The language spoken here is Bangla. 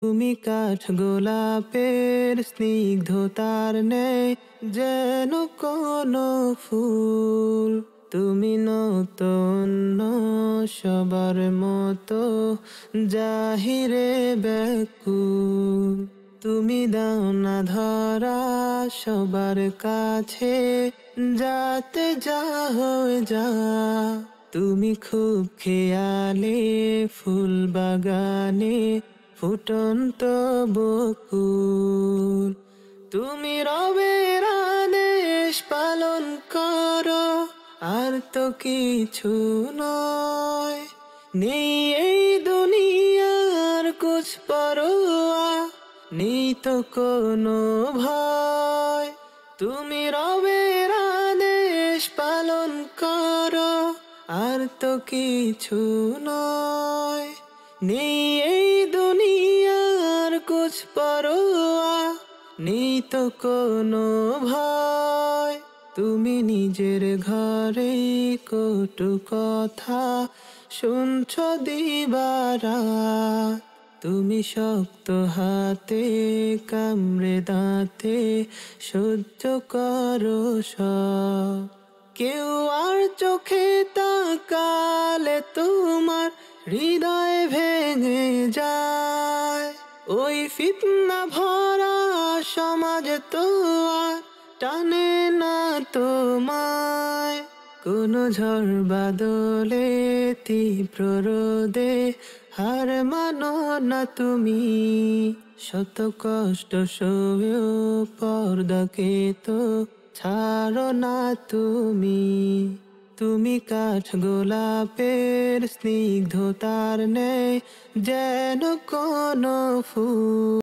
তুমি কাঠ গোলাপের স্নিগ্ধতার ন্যায়, যেন কোনো ফুল। তুমি নতুন সবার মতো, জাহিরে ব্যাকুল। তুমি দাও না ধরা সবার কাছে, যাতে যা হয়ে যা। তুমি খুব খেয়ালে ফুল বাগানে ফুটন্ত বকুল। তুমি রবের আদেশ পালন করো, আর তো কিছু নয়। নেই এই দুনিয়ার কুছ পরোয়া, নেই তো কোনো ভয়। তুমি রবের আদেশ পালন করো, আর তো কিছু নয়। নেই এই দুনিয়ার কুছ পরোয়া, নেই তো কোনো ভয়। তুমি নিজের ঘরে কটু কথা শুনছ দিবারাত। তুমি শক্ত হাতে কামড়ে দাঁতে সহ্য করো সব। কেউ আর চোখে তাকালে তোমার হৃদয় ভেঙে যায়। ওই ফিতনা ভরা সমাজ তো আর টানে না তোমায়। কোনো ঝড় বাদলে তীব্র রোদে হার মানো না তুমি। শত কষ্ট সয়েও পর্দাকে তো ছাড়ো না তুমি। তুমি কাঠ গোলাপের স্নিগ্ধতার ন্যায়, যেন কোনো ফুল।